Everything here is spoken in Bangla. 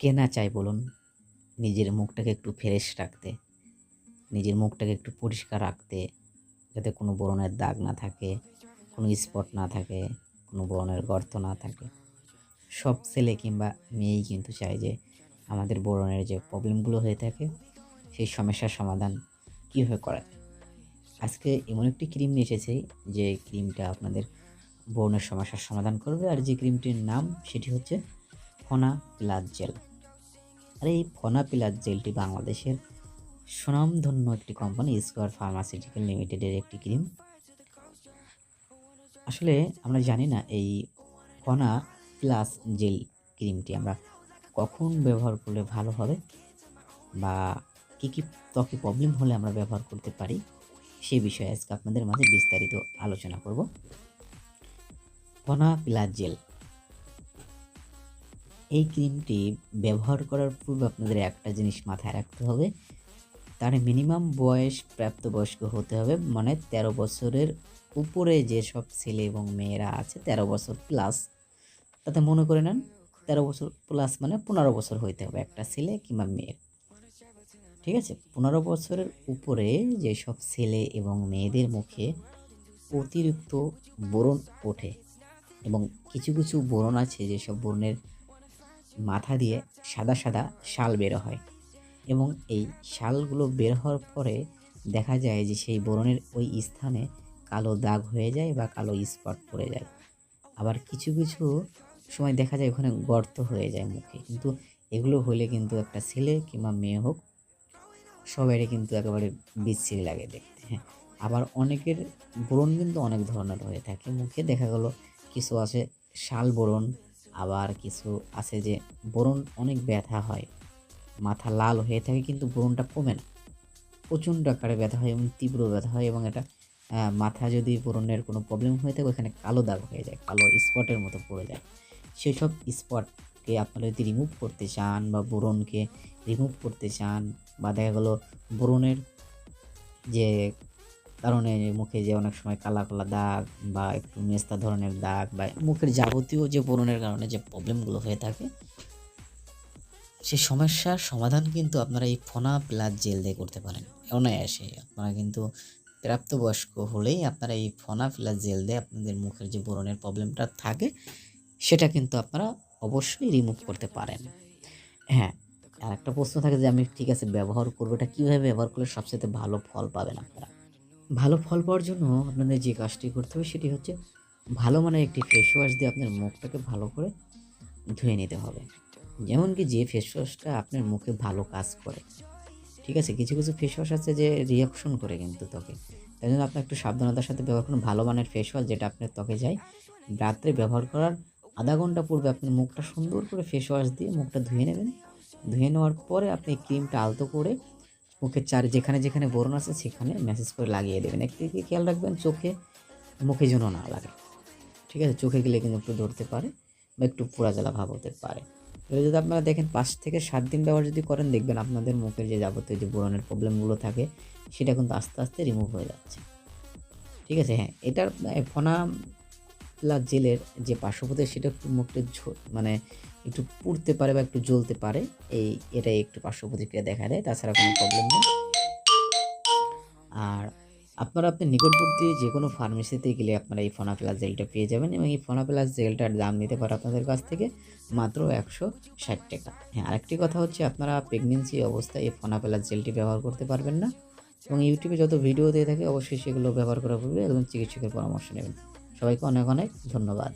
কে না চায় বলুন নিজের মুখটাকে একটু ফ্রেশ রাখতে, নিজের মুখটাকে একটু পরিষ্কার রাখতে, যাতে কোনো ব্রণের দাগ না থাকে, কোনো স্পট না থাকে, কোনো ব্রণের গর্ত না থাকে। সব ছেলে কিংবা মেয়েই কিন্তু চায় যে আমাদের ব্রণের যে প্রবলেমগুলো হয়ে থাকে সেই সমস্যার সমাধান কীভাবে করা যায়। আজকে এমন একটি ক্রিম নিয়ে এসেছি যে ক্রিমটা আপনাদের ব্রণের সমস্যার সমাধান করবে, আর যে ক্রিমটির নাম সেটি হচ্ছে ফনা প্লাস জেল। আর এই ফনা প্লাস জেলটি বাংলাদেশের সুনামধন্য একটি কোম্পানি স্কয়ার ফার্মাসিউটিক্যাল লিমিটেডের একটি ক্রিম। আসলে আমরা জানি না এই ফনা প্লাস জেল ক্রিমটি আমরা কখন ব্যবহার করলে ভালো হবে বা কী ত্বকে প্রবলেম হলে আমরা ব্যবহার করতে পারি, সে বিষয়ে আজকে আপনাদের মাঝে বিস্তারিত আলোচনা করব। ফনা প্লাস জেল এই ক্রিমটি ব্যবহার করার পূর্বে আপনাদের একটা জিনিস মাথায় রাখতে হবে, তার মিনিমাম বয়স প্রাপ্তবয়স্ক হতে হবে, মানে 13 বছরের উপরে যেসব ছেলে এবং মেয়েরা আছে 13 বছর প্লাস, তাতে মনে করে নেন 13 বছর প্লাস মানে 15 বছর হইতে হবে একটা ছেলে কিংবা মেয়ের। ঠিক আছে, 15 বছরের উপরে যেসব ছেলে এবং মেয়েদের মুখে অতিরিক্ত ব্রণ ওঠে এবং কিছু কিছু ব্রণ আছে যেসব ব্রণের মাথা দিয়ে সাদা সাদা শাল বের হয় এবং এই শালগুলো বের হওয়ার পরে দেখা যায় যে সেই ব্রণের ওই স্থানে কালো দাগ হয়ে যায় বা কালো স্পট পড়ে যায়। আবার কিছু কিছু সময় দেখা যায় ওখানে গর্ত হয়ে যায় মুখে। কিন্তু এগুলো হলে কিন্তু একটা ছেলে কিংবা মেয়ে হোক সবারই কিন্তু একেবারে বিশ্রী লাগে দেখতে, হ্যাঁ। আবার অনেকের ব্রণ কিন্তু অনেক ধরনের হয়ে থাকে মুখে, দেখা গেল কিছু আছে শাল ব্রণ, আবার কিছু আছে যে ব্রণ অনেক ব্যথা হয়, মাথা লাল হয়ে থাকে কিন্তু ব্রণটা কমে না, প্রচণ্ড আকারে ব্যথা হয় এবং তীব্র ব্যথা হয় এবং এটা মাথা যদি ব্রণের কোনো প্রবলেম হয়ে থাকে ওখানে কালো দাগ হয়ে যায়, কালো স্পটের মতো পড়ে যায়। সেসব স্পটকে আপনারা যদি রিমুভ করতে চান বা ব্রণকে রিমুভ করতে চান বা দেখা গেল ব্রণের যে কারণে মুখে যে অনেক সময় কালা কালা দাগ বা একটু মেস্তা ধরনের দাগ বা মুখের যাবতীয় যে ব্রণের কারণে যে প্রবলেমগুলো হয়ে থাকে, সেই সমস্যার সমাধান কিন্তু আপনারা এই ফনা প্লাস জেল দিয়ে করতে পারেন অনায়াসে। আপনারা কিন্তু প্রাপ্তবয়স্ক হলেই আপনারা এই ফনা প্লাস জেল দিয়ে আপনাদের মুখের যে ব্রণের প্রবলেমটা থাকে সেটা কিন্তু আপনারা অবশ্যই রিমুভ করতে পারেন। হ্যাঁ, আরেকটা প্রশ্ন থাকে যে আমি ঠিক আছে ব্যবহার করবো, এটা কীভাবে ব্যবহার করলে সবচাইতে ভালো ফল পাবেন আপনারা? ভালো ফল পাওয়ার জন্য আপনাদের যে কাজটি করতে হবে সেটি হচ্ছে ভালো মানের একটি ফেস ওয়াশ দিয়ে আপনার মুখটাকে ভালো করে ধুয়ে নিতে হবে। যেমন কি যে ফেস ওয়াশটা আপনার মুখে ভালো কাজ করে। ঠিক আছে? কিছু কিছু ফেস ওয়াশ আছে যে রিঅ্যাকশন করে কিন্তু ত্বকে। তাই জন্য আপনার একটু সাবধানতার সাথে ব্যবহার করুন ভালো মানের ফেস ওয়াশ যেটা আপনার ত্বকে যায়। রাত্রে ব্যবহার করার আধা ঘন্টা পূর্বে আপনি মুখটা সুন্দর করে ফেস ওয়াশ দিয়ে মুখটা ধুয়ে নেবেন। ধুয়ে নেওয়ার পরে আপনি এই ক্রিমটা আলতো করে মুখের যেখানে যেখানে ব্রণ আছে সেখানে ম্যাসাজ করে লাগিয়ে দেবেন। একটু খেয়াল রাখবেন চোখে, মুখে যেন না লাগে। ঠিক আছে? চোখে গেলে কিন্তু একটু ধরতে পারে বা একটু পোড়া জ্বালা ভাব হতে পারে। এবার যদি আপনারা দেখেন ৫ থেকে ৭ দিন ব্যবহার যদি করেন দেখবেন আপনাদের মুখের যে যাবতীয় যে ব্রণের প্রবলেমগুলো থাকে সেটা কিন্তু আস্তে আস্তে রিমুভ হয়ে যাচ্ছে। ঠিক আছে? হ্যাঁ, এটার ফনা প্লাস জেলের যে পার্শ্বপ্রতিক্রিয়া সেটা একটু মুখটা মানে একটু পুড়তে পারে বা একটু জ্বলতে পারে। এটাই একটু পার্শ্বপ্রতিক্রিয়া দেখা দেয়। তাছাড়া কোনো প্রবলেম নেই। আর আপনার নিকটবর্তী যেকোনো ফার্মেসিতে গেলে আপনারা এই ফনা প্লাস জেলটা পেয়ে যাবেন এবং এই ফনা প্লাস জেলটার দাম নিতে পারে আপনাদের কাছ থেকে মাত্র ৳১৬০। হ্যাঁ, আরেকটি কথা হচ্ছে আপনারা প্রেগনেন্সি অবস্থায় এই ফনা প্লাস জেলটি ব্যবহার করতে পারবেন না এবং ইউটিউবে যত ভিডিও দিয়ে থাকে অবশ্যই সেগুলো ব্যবহার করার পূর্বে একজন চিকিৎসকের পরামর্শ নেবেন। সবাইকে অনেক অনেক ধন্যবাদ।